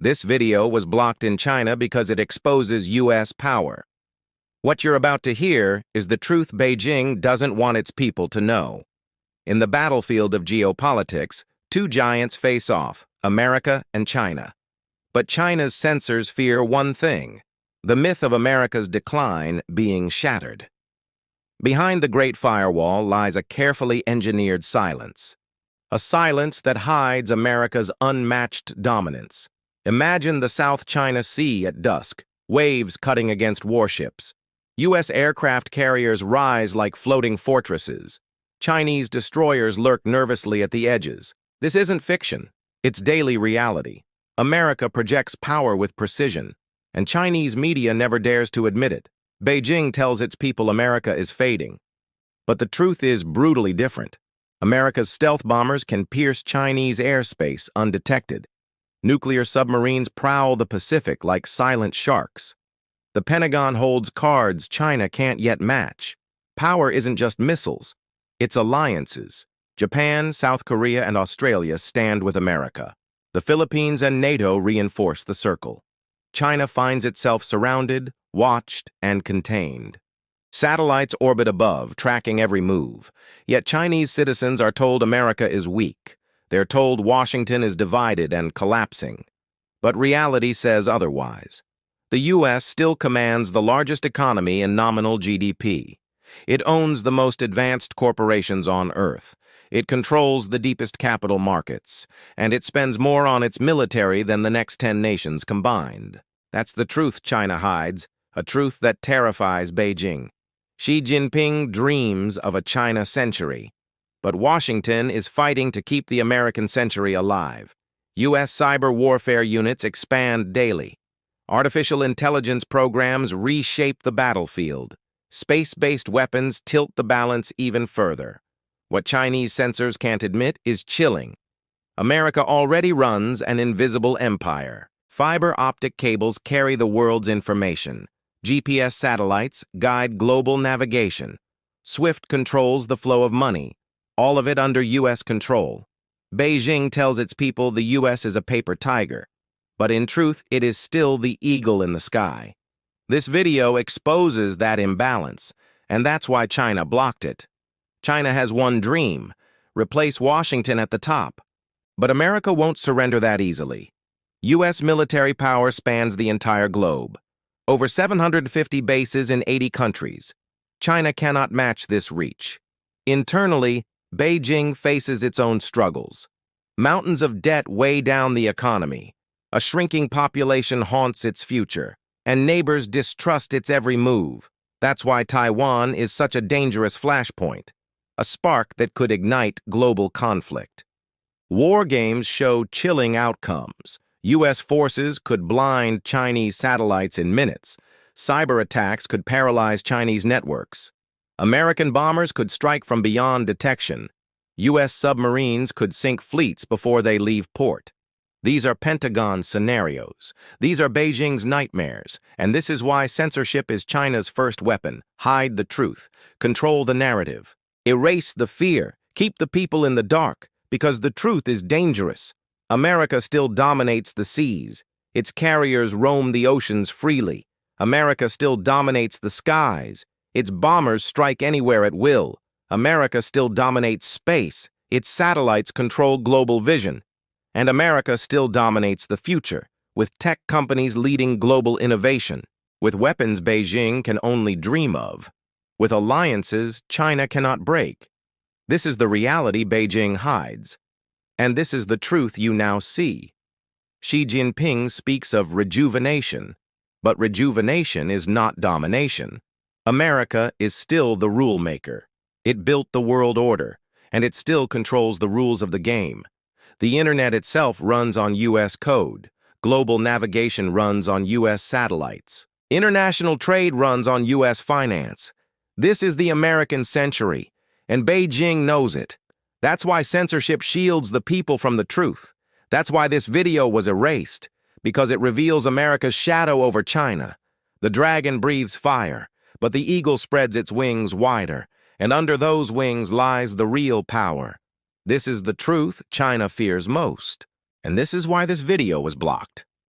This video was blocked in China because it exposes U.S. power. What you're about to hear is the truth Beijing doesn't want its people to know. In the battlefield of geopolitics, two giants face off, America and China. But China's censors fear one thing: the myth of America's decline being shattered. Behind the Great Firewall lies a carefully engineered silence. A silence that hides America's unmatched dominance. Imagine the South China Sea at dusk, waves cutting against warships. U.S. aircraft carriers rise like floating fortresses. Chinese destroyers lurk nervously at the edges. This isn't fiction. It's daily reality. America projects power with precision, and Chinese media never dares to admit it. Beijing tells its people America is fading. But the truth is brutally different. America's stealth bombers can pierce Chinese airspace undetected. Nuclear submarines prowl the Pacific like silent sharks. The Pentagon holds cards China can't yet match. Power isn't just missiles, it's alliances. Japan, South Korea, and Australia stand with America. The Philippines and NATO reinforce the circle. China finds itself surrounded, watched, and contained. Satellites orbit above, tracking every move. Yet Chinese citizens are told America is weak. They're told Washington is divided and collapsing. But reality says otherwise. The U.S. still commands the largest economy in nominal GDP. It owns the most advanced corporations on Earth. It controls the deepest capital markets, and it spends more on its military than the next 10 nations combined. That's the truth China hides, a truth that terrifies Beijing. Xi Jinping dreams of a China century, but Washington is fighting to keep the American century alive. U.S. cyber warfare units expand daily. Artificial intelligence programs reshape the battlefield. Space-based weapons tilt the balance even further. What Chinese censors can't admit is chilling. America already runs an invisible empire. Fiber optic cables carry the world's information. GPS satellites guide global navigation. SWIFT controls the flow of money, all of it under U.S. control. Beijing tells its people the U.S. is a paper tiger, but in truth, it is still the eagle in the sky. This video exposes that imbalance, and that's why China blocked it. China has one dream: replace Washington at the top. But America won't surrender that easily. U.S. military power spans the entire globe. Over 750 bases in 80 countries. China cannot match this reach. Internally, Beijing faces its own struggles. Mountains of debt weigh down the economy. A shrinking population haunts its future, and neighbors distrust its every move. That's why Taiwan is such a dangerous flashpoint, a spark that could ignite global conflict. War games show chilling outcomes. U.S. forces could blind Chinese satellites in minutes. Cyber attacks could paralyze Chinese networks. American bombers could strike from beyond detection. U.S. submarines could sink fleets before they leave port. These are Pentagon scenarios. These are Beijing's nightmares, and this is why censorship is China's first weapon. Hide the truth. Control the narrative. Erase the fear. Keep the people in the dark, because the truth is dangerous. America still dominates the seas. Its carriers roam the oceans freely. America still dominates the skies. Its bombers strike anywhere at will. America still dominates space. Its satellites control global vision. And America still dominates the future, with tech companies leading global innovation, with weapons Beijing can only dream of, with alliances China cannot break. This is the reality Beijing hides. And this is the truth you now see. Xi Jinping speaks of rejuvenation, but rejuvenation is not domination. America is still the rule maker. It built the world order, and it still controls the rules of the game. The internet itself runs on U.S. code. Global navigation runs on U.S. satellites. International trade runs on U.S. finance. This is the American century, and Beijing knows it. That's why censorship shields the people from the truth. That's why this video was erased, because it reveals America's shadow over China. The dragon breathes fire, but the eagle spreads its wings wider, and under those wings lies the real power. This is the truth China fears most, and this is why this video was blocked.